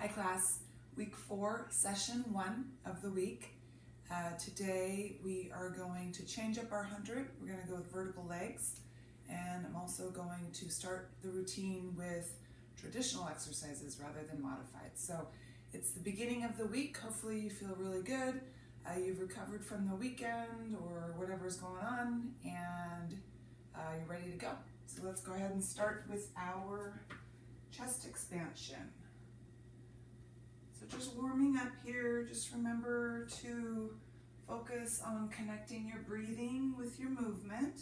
Hi class, week 4, session 1 of the week. Today we are going to change up our 100. We're going to go with vertical legs, and I'm also going to start the routine with traditional exercises rather than modified. So it's the beginning of the week. Hopefully you feel really good. You've recovered from the weekend or whatever's going on, and you're ready to go. So let's go ahead and start with our chest expansion. So just warming up here, just remember to focus on connecting your breathing with your movement.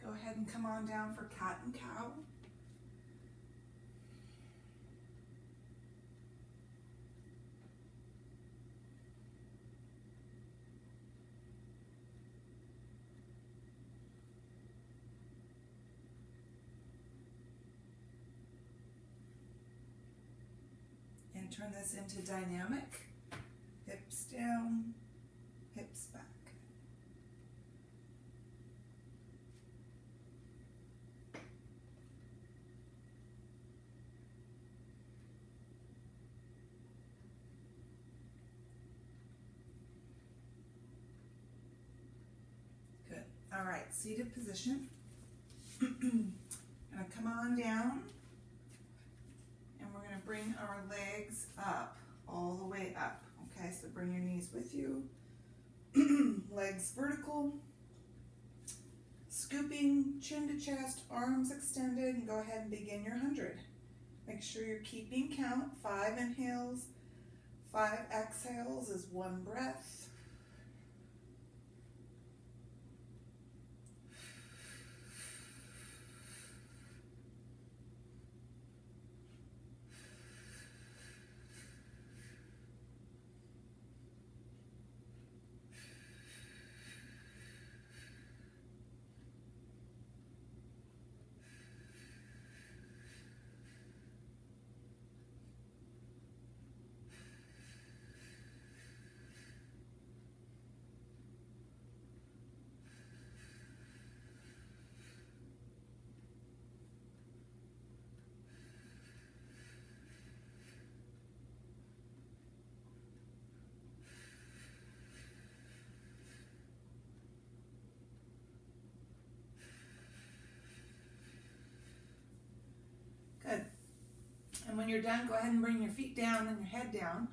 Go ahead and come on down for cat and cow. And turn this into dynamic. Hips down, hips back. Good. All right, seated position. Gonna come on down. And we're going to bring our legs up, all the way up. Okay, so bring your knees with you. Legs vertical. Scooping, chin to chest, arms extended, and go ahead and begin your 100. Make sure you're keeping count. 5 inhales, 5 exhales is 1 breath. Good. And when you're done, go ahead and bring your feet down and your head down.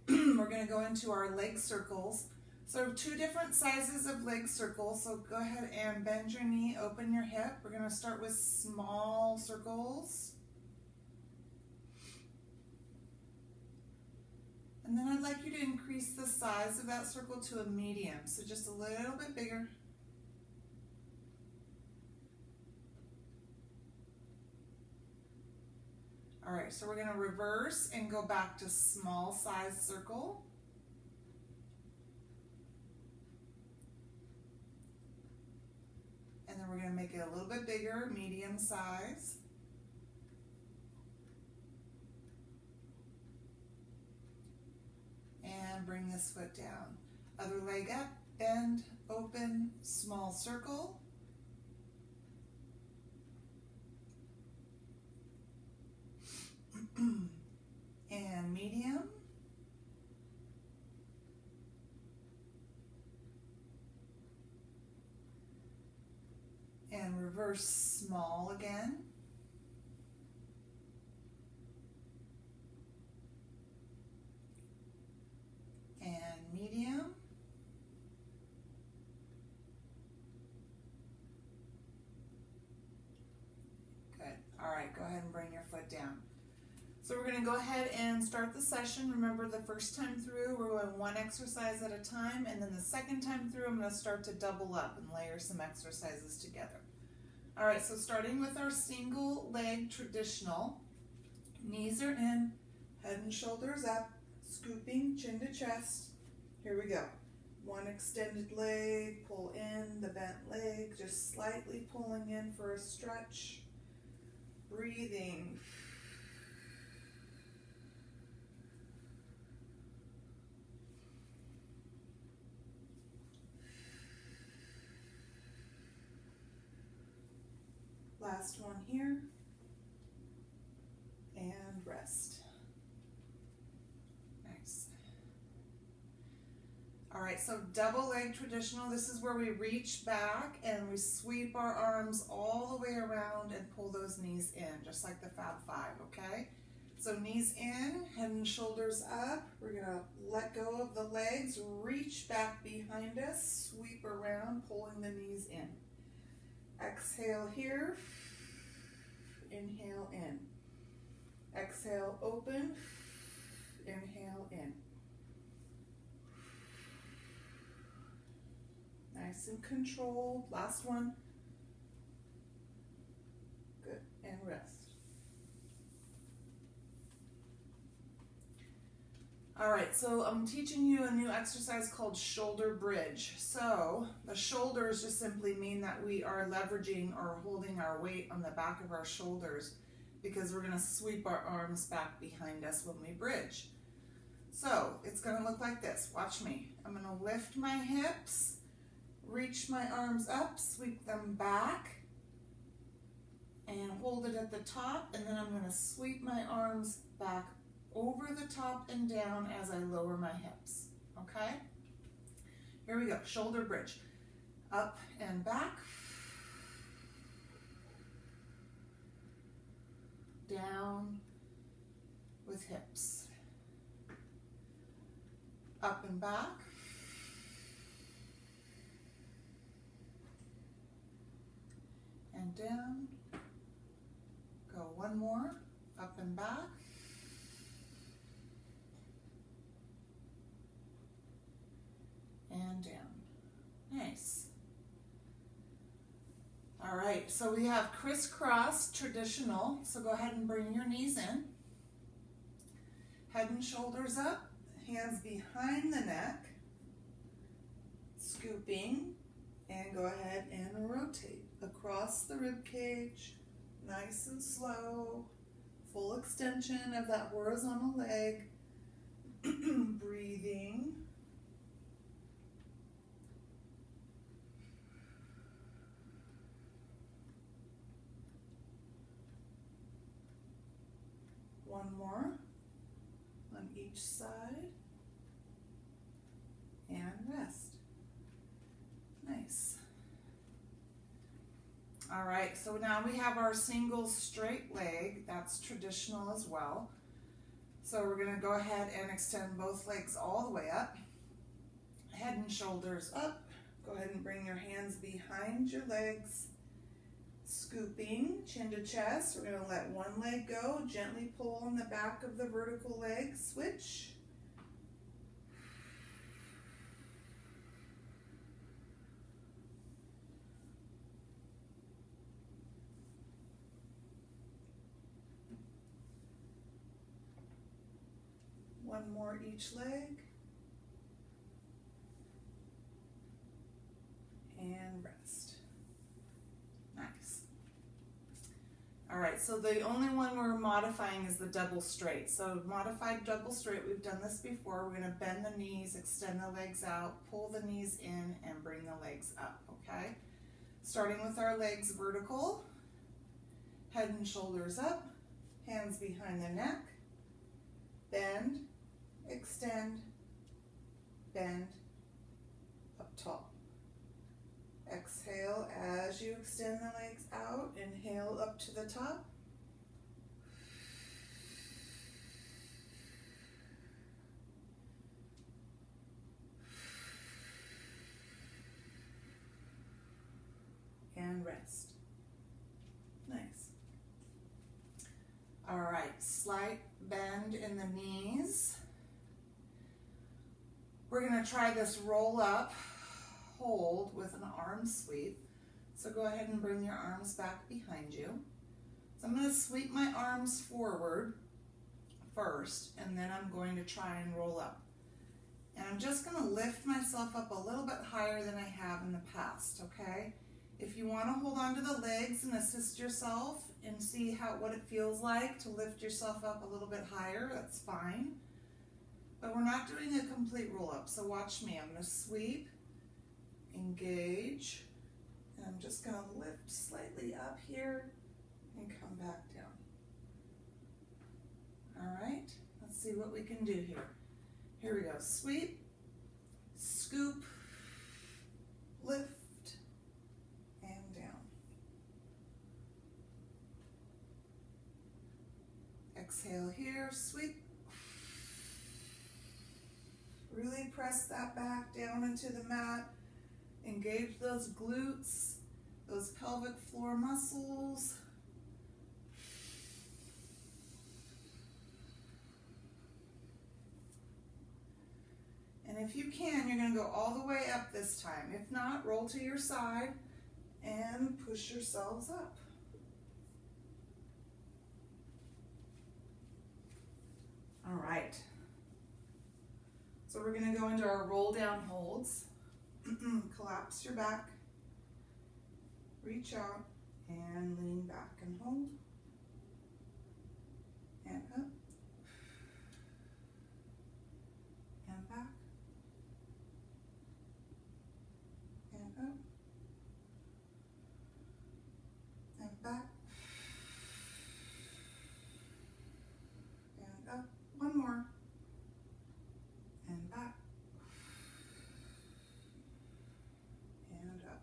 We're going to go into our leg circles. So 2 different sizes of leg circles. So go ahead and bend your knee, open your hip. We're going to start with small circles. And then I'd like you to increase the size of that circle to a medium. So just a little bit bigger. All right, so we're going to reverse and go back to small size circle. And then we're going to make it a little bit bigger, medium size. And bring this foot down. Other leg up, bend, open, small circle. And medium. And reverse small again. And medium. Good. All right, go ahead and bring your foot down. So we're going to go ahead and start the session. Remember, the first time through, we're going 1 exercise at a time, and then the second time through, I'm going to start to double up and layer some exercises together. All right, so starting with our single leg traditional, knees are in, head and shoulders up, scooping, chin to chest. Here we go. 1 extended leg, pull in the bent leg, just slightly pulling in for a stretch. Breathing. Last one here. And rest. Nice. All right, so double leg traditional. This is where we reach back and we sweep our arms all the way around and pull those knees in, just like the Fab Five, okay? So knees in, head and shoulders up. We're gonna let go of the legs, reach back behind us, sweep around, pulling the knees in. Exhale here, inhale in. Exhale, open, inhale in. Nice and controlled. Last one. Good, and rest. All right, so I'm teaching you a new exercise called shoulder bridge. So the shoulders just simply mean that we are leveraging or holding our weight on the back of our shoulders because we're gonna sweep our arms back behind us when we bridge. So it's gonna look like this. Watch me. I'm gonna lift my hips, reach my arms up, sweep them back, and hold it at the top, and then I'm gonna sweep my arms back over the top and down as I lower my hips, okay? Here we go, shoulder bridge. Up and back. Down with hips. Up and back. And down. Go one more, up and back. And down. Nice. All right, so we have crisscross traditional. So go ahead and bring your knees in. Head and shoulders up, hands behind the neck, scooping, and go ahead and rotate across the rib cage, nice and slow, full extension of that horizontal leg, breathing. One more on each side, and rest. Nice. All right, so now we have our single straight leg. That's traditional as well. So we're gonna go ahead and extend both legs all the way up. Head and shoulders up. Go ahead and bring your hands behind your legs. Scooping, chin to chest. We're gonna let one leg go. Gently pull on the back of the vertical leg. Switch. One more each leg. And rest. Nice. All right, so the only one we're modifying is the double straight. So modified double straight, we've done this before. We're gonna bend the knees, extend the legs out, pull the knees in, and bring the legs up, okay? Starting with our legs vertical, head and shoulders up, hands behind the neck, bend, extend, bend, up tall. Exhale as you extend the legs out, inhale up to the top. And rest. Nice. All right, slight bend in the knees. We're gonna try this roll up, hold with an arm sweep. So go ahead and bring your arms back behind you. So I'm gonna sweep my arms forward first, and then I'm going to try and roll up. And I'm just gonna lift myself up a little bit higher than I have in the past, okay? If you wanna hold on to the legs and assist yourself and see what it feels like to lift yourself up a little bit higher, that's fine. But we're not doing a complete roll up, so watch me. I'm gonna sweep, engage, and I'm just gonna lift slightly up here and come back down. All right, let's see what we can do here. Here we go, sweep, scoop, lift, and down. Exhale here, sweep. Really press that back down into the mat. Engage those glutes, those pelvic floor muscles. And if you can, you're going to go all the way up this time. If not, roll to your side and push yourselves up. All right. So we're going to go into our roll down holds. Collapse your back, reach out, and lean back and hold, and up, and back, and up, and back, and up. One more, and back, and up.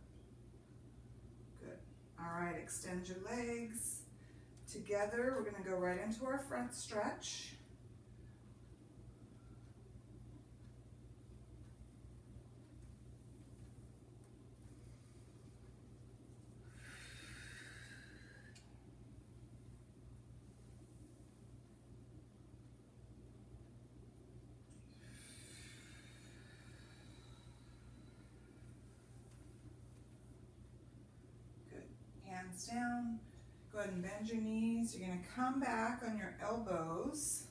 Good. All right, extend your legs. Together, we're going to go right into our front stretch. Hands down. Go ahead and bend your knees. You're going to come back on your elbows.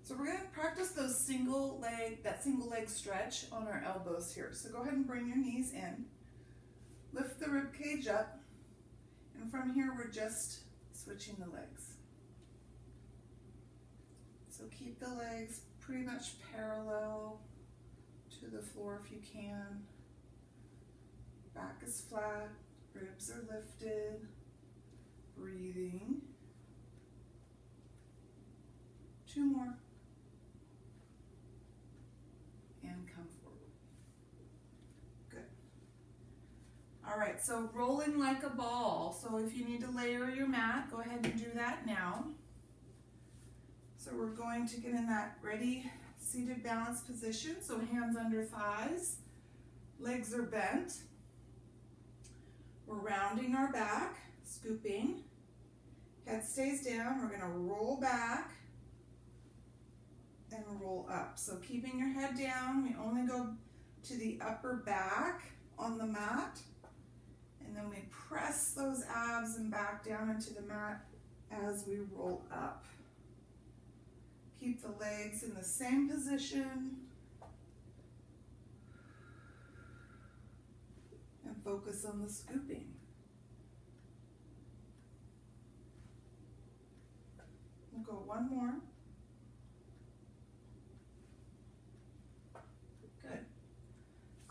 So we're going to practice that single leg stretch on our elbows here. So go ahead and bring your knees in. Lift the rib cage up. And from here, we're just switching the legs. So keep the legs pretty much parallel to the floor if you can. Back is flat, ribs are lifted, breathing. 2 more. And come forward. Good. All right, so rolling like a ball. So if you need to layer your mat, go ahead and do that now. So we're going to get in that ready seated balance position. So hands under thighs, legs are bent. We're rounding our back, scooping. Head stays down. We're going to roll back and roll up. So keeping your head down, we only go to the upper back on the mat. And then we press those abs and back down into the mat as we roll up. Keep the legs in the same position. And focus on the scooping. We'll go 1 more. Good.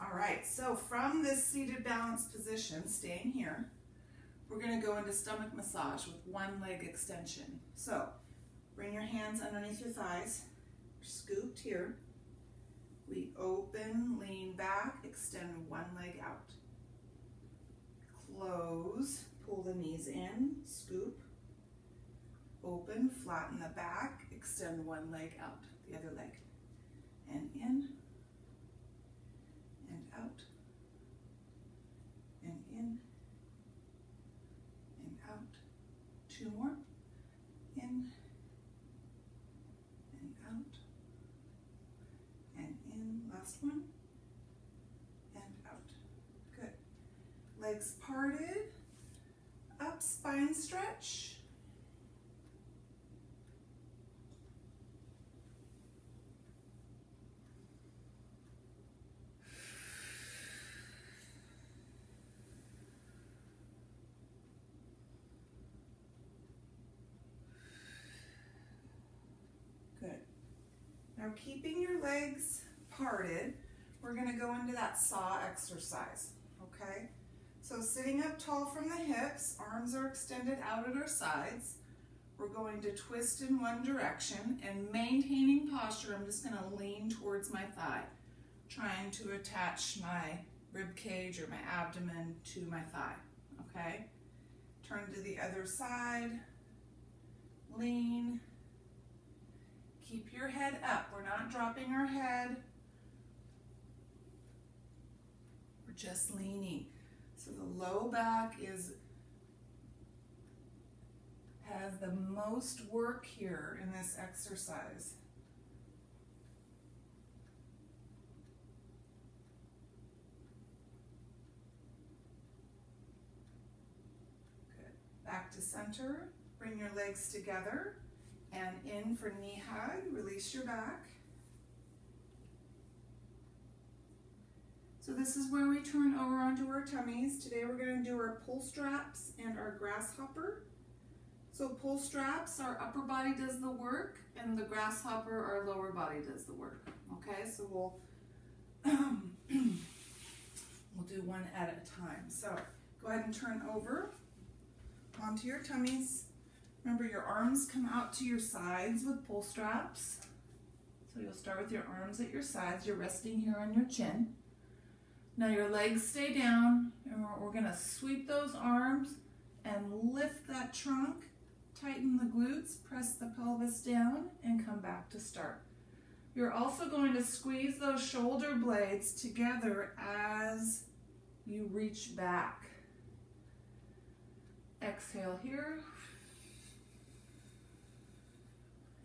All right, so from this seated balance position, staying here, we're going to go into stomach massage with 1 leg extension. So bring your hands underneath your thighs. We're scooped here. We open, lean back, extend 1 leg out. Close, pull the knees in, scoop, open, flatten the back, extend 1 leg out, the other leg, and in, and out, and in, and out. 2 more, in, and out, and in, last one, and out. Good. Legs parted, up, spine stretch. Good. Now keeping your legs parted, we're going to go into that saw exercise, okay? So sitting up tall from the hips, arms are extended out at our sides. We're going to twist in one direction, and maintaining posture, I'm just going to lean towards my thigh, trying to attach my rib cage or my abdomen to my thigh, okay? Turn to the other side, lean. Keep your head up. We're not dropping our head. We're just leaning. So the low back has the most work here in this exercise. Good. Back to center. Bring your legs together and in for knee hug. Release your back. So this is where we turn over onto our tummies. Today we're going to do our pull straps and our grasshopper. So pull straps, our upper body does the work, and the grasshopper, our lower body does the work. Okay, so we'll do one at a time. So go ahead and turn over onto your tummies. Remember, your arms come out to your sides with pull straps. So you'll start with your arms at your sides. You're resting here on your chin. Now your legs stay down, and we're going to sweep those arms and lift that trunk, tighten the glutes, press the pelvis down, and come back to start. You're also going to squeeze those shoulder blades together as you reach back. Exhale here.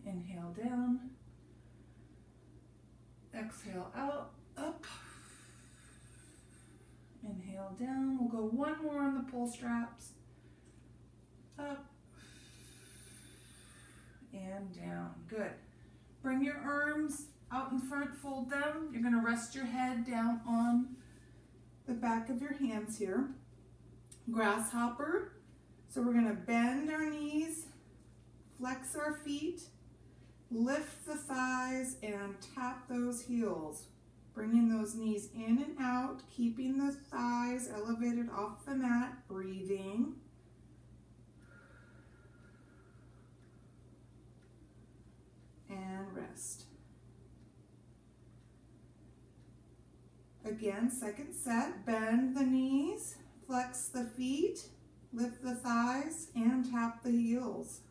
Inhale down. Exhale out, up. Inhale down. We'll go one more on the pull straps. Up and down. Good. Bring your arms out in front, fold them. You're going to rest your head down on the back of your hands here. Grasshopper. So we're going to bend our knees, flex our feet, lift the thighs, and tap those heels. Bringing those knees in and out, keeping the thighs elevated off the mat, breathing. And rest. Again, second set, bend the knees, flex the feet, lift the thighs, and tap the heels.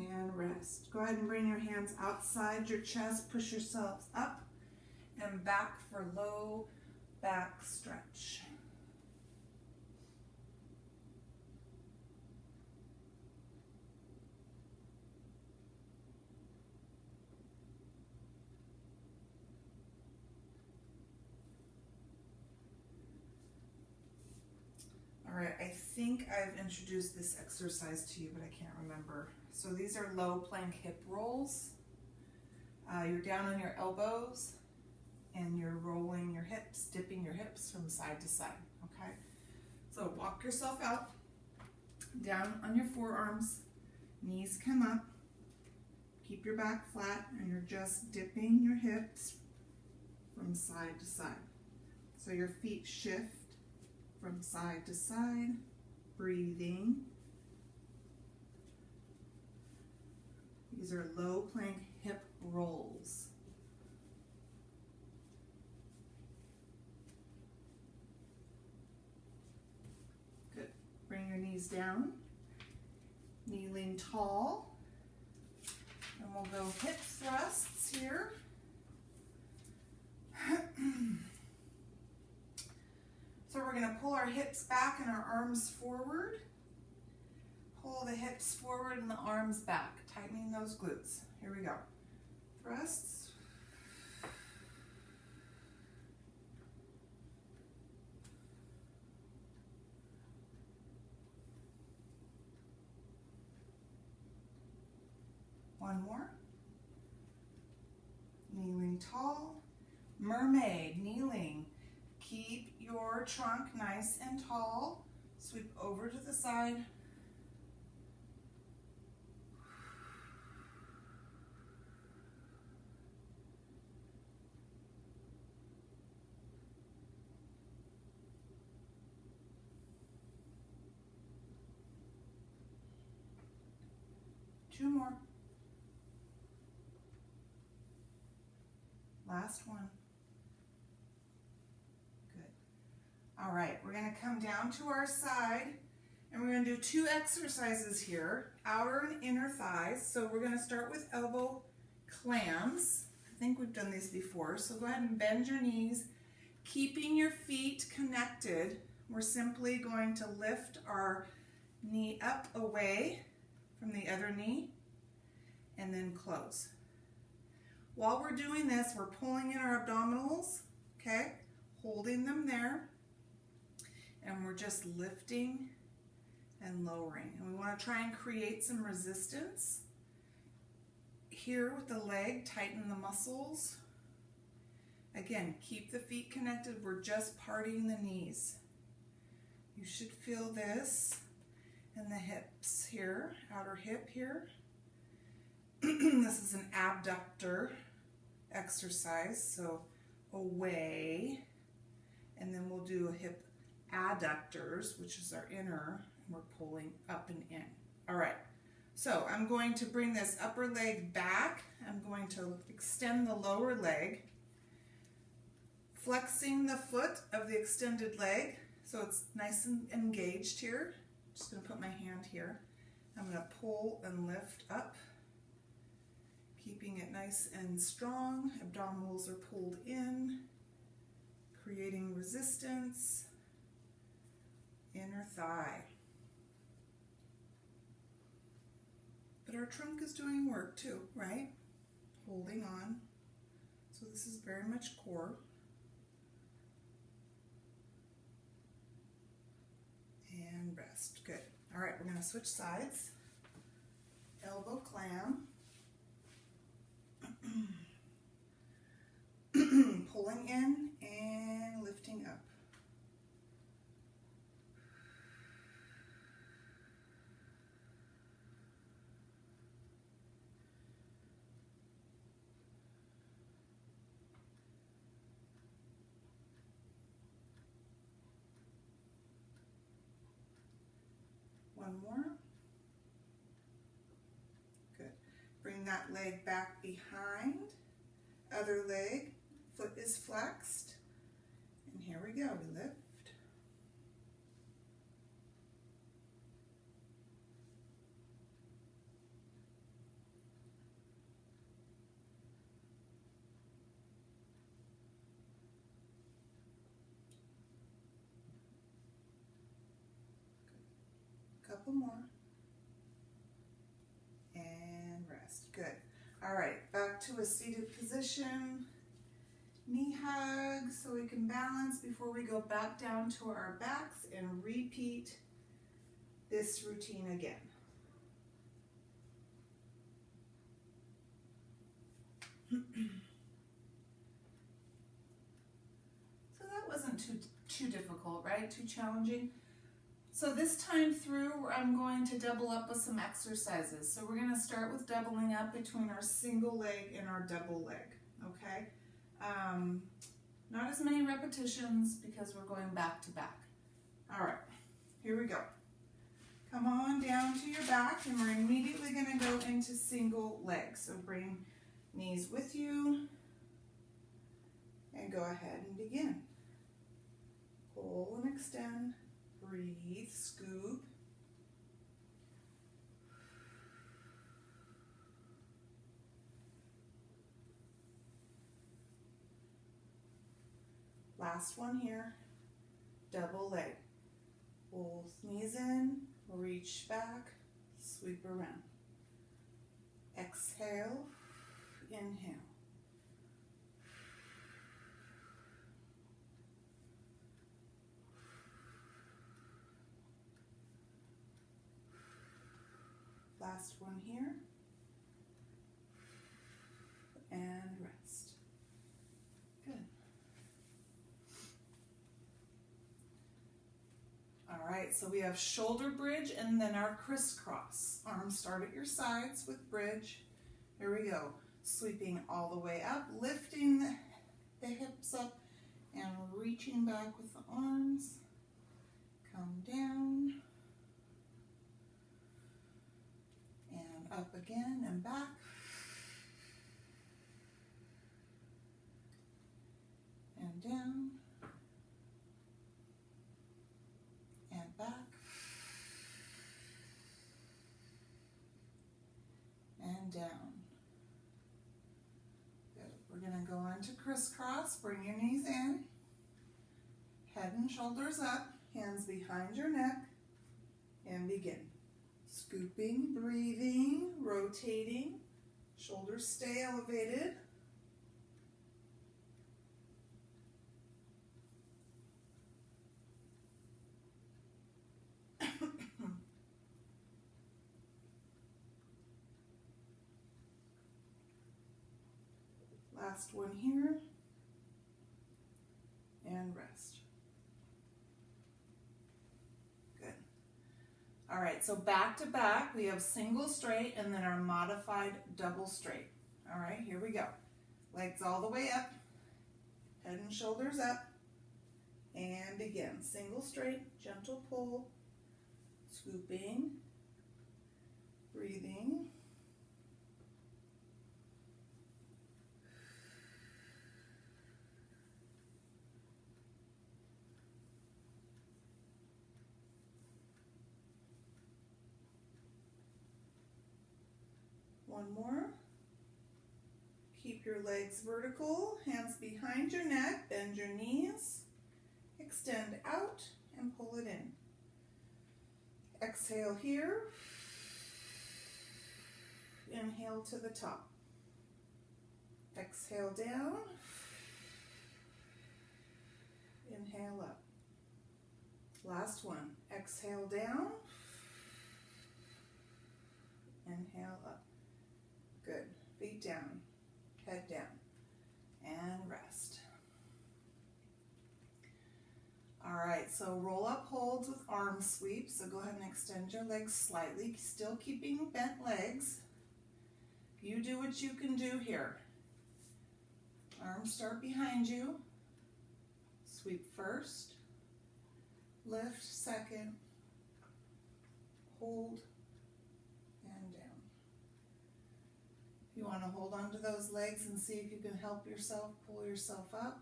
And rest. Go ahead and bring your hands outside your chest. Push yourselves up and back for low back stretch. All right, I think I've introduced this exercise to you, but I can't remember. So these are low plank hip rolls. You're down on your elbows and you're rolling your hips, dipping your hips from side to side, okay? So walk yourself out, down on your forearms, knees come up, keep your back flat, and you're just dipping your hips from side to side. So your feet shift from side to side, breathing. These are low plank hip rolls. Good. Bring your knees down, kneeling tall, and we'll go hip thrusts here. So we're going to pull our hips back and our arms forward. Pull the hips forward and the arms back, tightening those glutes. Here we go. Thrusts. One more. Kneeling tall. Mermaid, kneeling. Keep your trunk nice and tall. Sweep over to the side. 2 more. Last one. Good. All right, we're going to come down to our side and we're going to do 2 exercises here, outer and inner thighs. So we're going to start with elbow clams. I think we've done these before. So go ahead and bend your knees, keeping your feet connected. We're simply going to lift our knee up away from the other knee and then close. While we're doing this, we're pulling in our abdominals, okay? Holding them there. And we're just lifting and lowering. And we want to try and create some resistance. Here with the leg, tighten the muscles. Again, keep the feet connected. We're just parting the knees. You should feel this in the hips here, outer hip here. This is an abductor exercise, so away. And then we'll do hip adductors, which is our inner, and we're pulling up and in. All right, so I'm going to bring this upper leg back. I'm going to extend the lower leg, flexing the foot of the extended leg so it's nice and engaged here. Just going to put my hand here. I'm going to pull and lift up, keeping it nice and strong. Abdominals are pulled in, creating resistance. Inner thigh. But our trunk is doing work too, right? Holding on. So this is very much core. And rest. Good. All right, we're going to switch sides. Elbow clam. Pulling in and lifting up. One more. Good. Bring that leg back behind. Other leg, foot is flexed. And here we go, we lift. Couple more. And rest. Good. All right, back to a seated position. Knee hug so we can balance before we go back down to our backs and repeat this routine again. So that wasn't too difficult, right? Too challenging. So this time through, I'm going to double up with some exercises. So we're going to start with doubling up between our single leg and our double leg, okay? Not as many repetitions because we're going back to back. All right, here we go. Come on down to your back and we're immediately going to go into single leg. So bring knees with you and go ahead and begin. Pull and extend. Breathe, scoop. Last one here, double leg. Both knees in, reach back, sweep around. Exhale, inhale. Last one here. And rest. Good. All right, so we have shoulder bridge and then our crisscross. Arms start at your sides with bridge. Here we go. Sweeping all the way up, lifting the hips up and reaching back with the arms. Come down. And up again and back. And down. And back. And down. Good. We're going to go on to crisscross. Bring your knees in. Head and shoulders up. Hands behind your neck. And begin. Scooping, breathing, rotating. Shoulders stay elevated. Last one here. And rest. Good. All right, so back to back, we have single straight and then our modified double straight. All right, here we go. Legs all the way up, head and shoulders up, and begin. Single straight, gentle pull, scooping, breathing. One more. Keep your legs vertical, hands behind your neck, bend your knees, extend out and pull it in. Exhale here. Inhale to the top. Exhale down. Inhale up. Last one. Exhale down. Inhale up. Good. Feet down. Head down. And rest. All right, so roll up holds with arm sweeps. So go ahead and extend your legs slightly, still keeping bent legs. You do what you can do here. Arms start behind you. Sweep first. Lift second. Hold. And down. You want to hold on to those legs and see if you can help yourself, pull yourself up.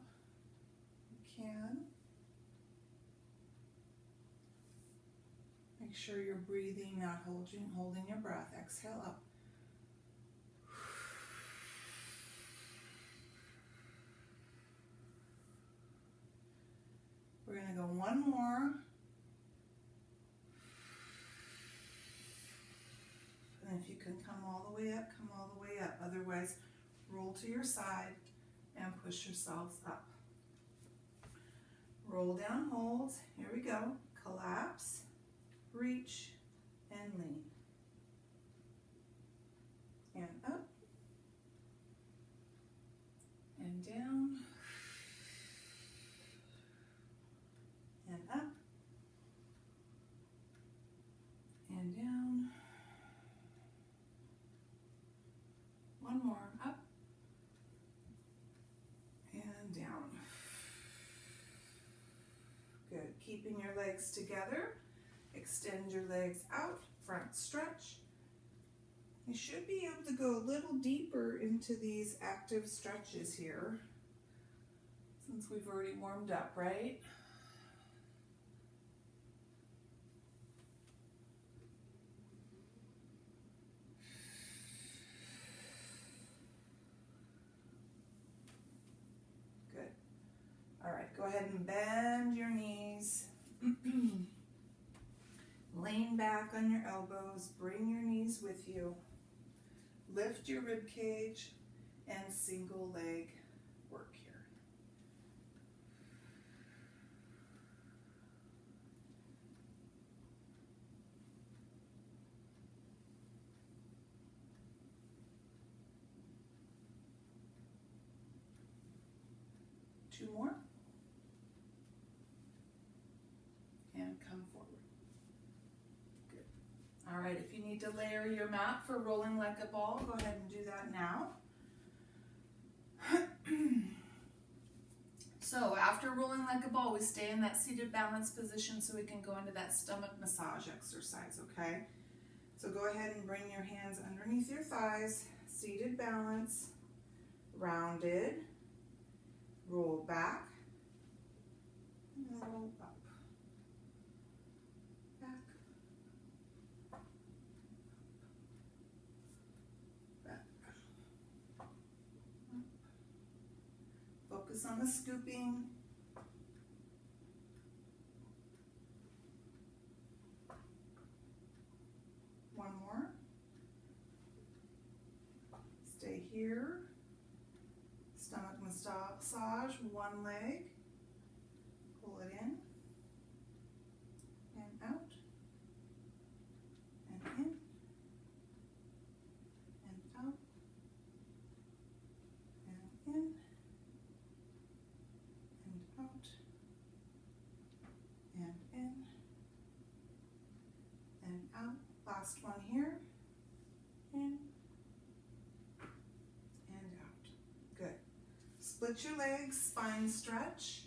You can. Make sure you're breathing, not holding your breath. Exhale up. We're going to go one more. And if you can come all the way up, come all the way up. Otherwise, roll to your side and push yourselves up. Roll down holds. Here we go. Collapse, reach, and lean. And up. And down. And up. And down. One more, up and down. Good, keeping your legs together. Extend your legs out, front stretch. You should be able to go a little deeper into these active stretches here, since we've already warmed up, right? All right, go ahead and bend your knees. Lean back on your elbows. Bring your knees with you. Lift your rib cage and single leg work here. Two more. And come forward. Good. All right, if you need to layer your mat for rolling like a ball, go ahead and do that now. So after rolling like a ball, we stay in that seated balance position so we can go into that stomach massage exercise, okay? So go ahead and bring your hands underneath your thighs, seated balance, rounded, roll back, and roll up, back, back, up. Focus on the scooping. One more. Stay here. Stomach massage, one leg. Pull it in and out and in and out and in and out and in and out. Last one here. In and out. Good. Split your legs, spine stretch.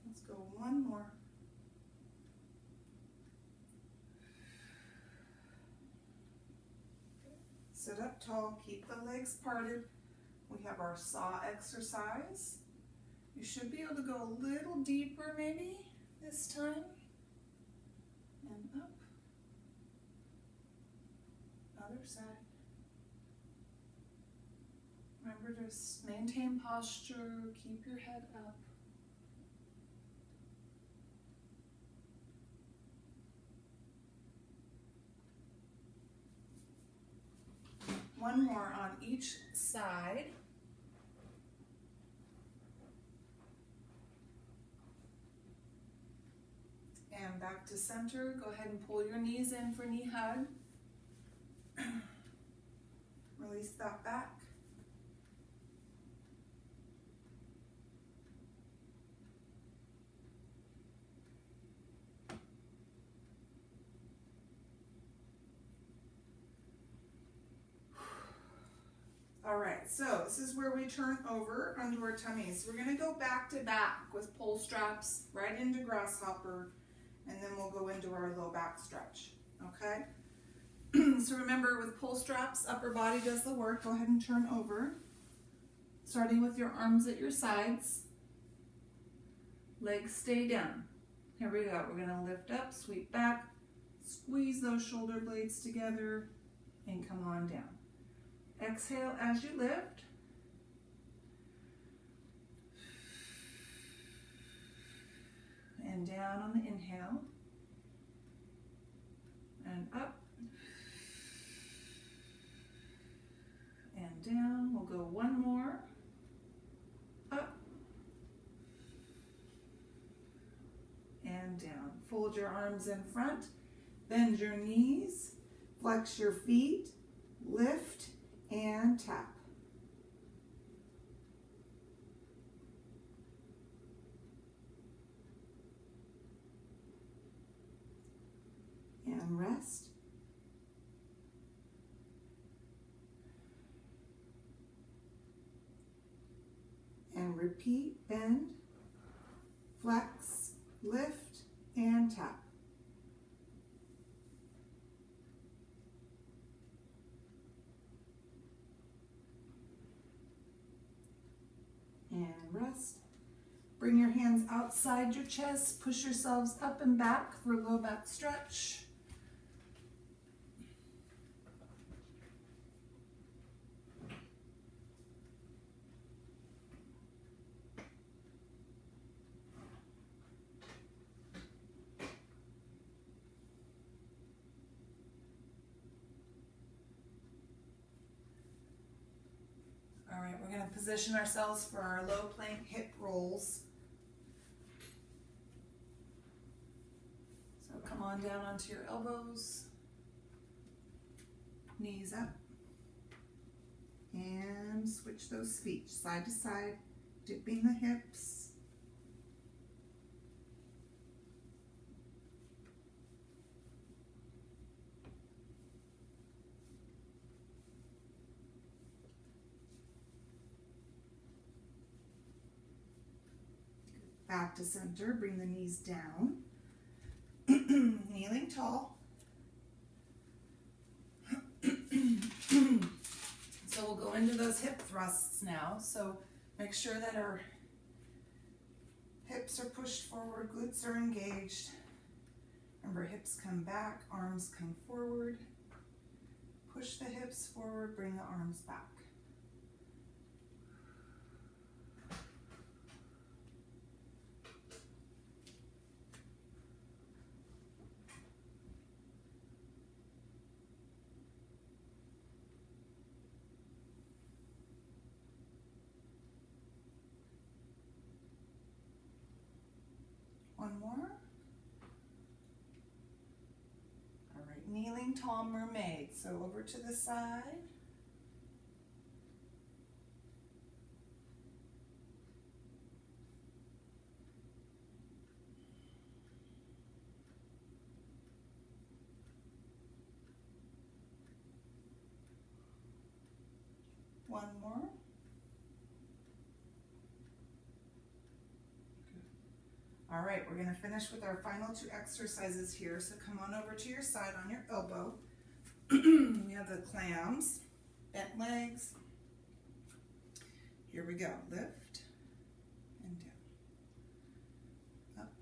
Let's go one more. Sit up tall, keep the legs parted. We have our saw exercise. You should be able to go a little deeper maybe this time. And up. Other side. Remember to maintain posture, keep your head up. One more on each side. And back to center. Go ahead and pull your knees in for knee hug. Release that back. All right, so this is where we turn over onto our tummies. We're gonna go back to back with pull straps right into grasshopper, and then we'll go into our low back stretch, okay? So remember, with pull straps, upper body does the work. Go ahead and turn over, starting with your arms at your sides. Legs stay down. Here we go. We're gonna lift up, sweep back, squeeze those shoulder blades together, and come on down. Exhale as you lift. And down on the inhale. And up. And down. We'll go one more. Up. And down. Fold your arms in front. Bend your knees. Flex your feet. Lift. And tap. And rest. And repeat, bend, flex, lift, and tap. And rest. Bring your hands outside your chest. Push yourselves up and back for a low back stretch. All right, we're going to position ourselves for our low plank hip rolls. So come on down onto your elbows, knees up, and switch those feet side to side, dipping the hips. Back to center, bring the knees down. Kneeling tall. So we'll go into those hip thrusts now. So make sure that our hips are pushed forward, glutes are engaged. Remember, hips come back, arms come forward. Push the hips forward, bring the arms back. One more. All right, kneeling tall mermaid. So over to the side. One more. All right, we're going to finish with our final two exercises here. So come on over to your side on your elbow. We have the clams, bent legs. Here we go. Lift and down. Up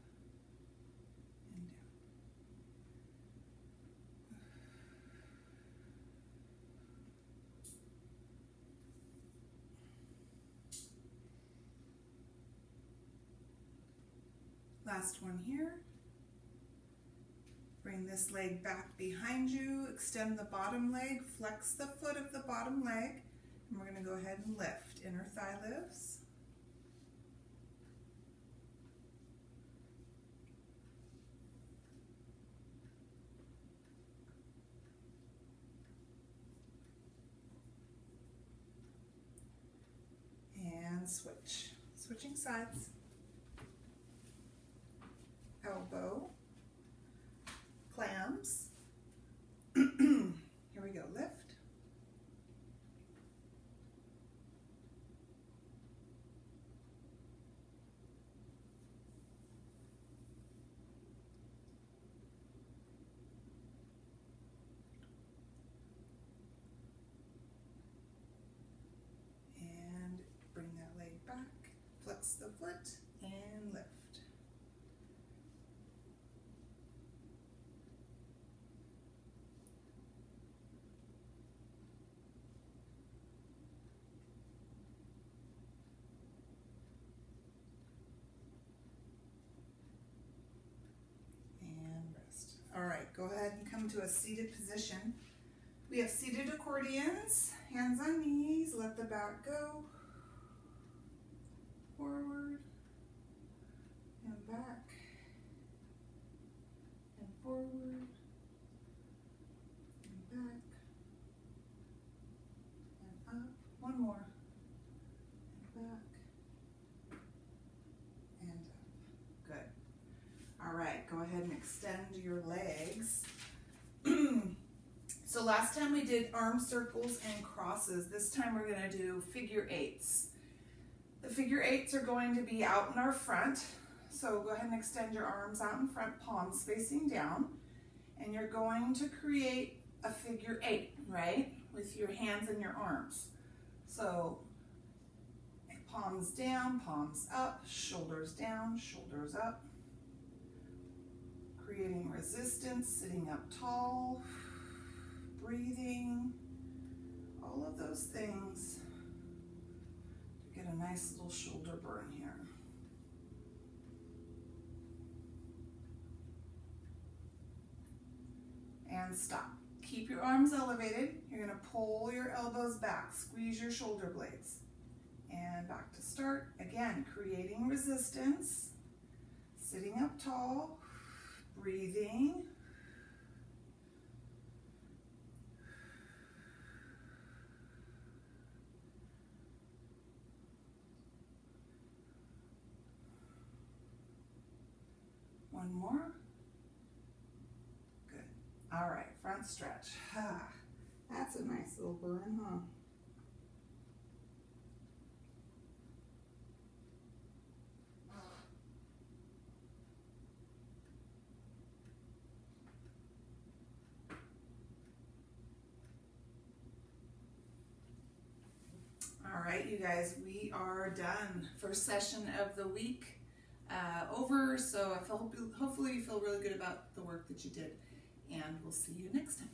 and down. Last one here. Bring this leg back behind you, extend the bottom leg, flex the foot of the bottom leg, and we're going to go ahead and lift. Inner thigh lifts. And switch. Switching sides. Elbow. Clams. Here we go, lift. And bring that leg back, flex the foot, and lift. All right, go ahead and come to a seated position. We have seated accordions, hands on knees, let the back go. Forward and back and forward and back and up. One more. And back and up. Good. All right, go ahead and extend your legs. So last time we did arm circles and crosses. This time we're going to do figure eights. The figure eights are going to be out in our front. So go ahead and extend your arms out in front, palms facing down. And you're going to create a figure eight, right? With your hands and your arms. So palms down, palms up, shoulders down, shoulders up. Creating resistance, sitting up tall, breathing, all of those things to get a nice little shoulder burn here. And stop. Keep your arms elevated. You're going to pull your elbows back, squeeze your shoulder blades. And back to start. Again, creating resistance, sitting up tall, breathing. one more. Good. All right, front stretch. That's a nice little burn, huh? All right, you guys, we are done. First session of the week over, so hopefully you feel really good about the work that you did, and we'll see you next time.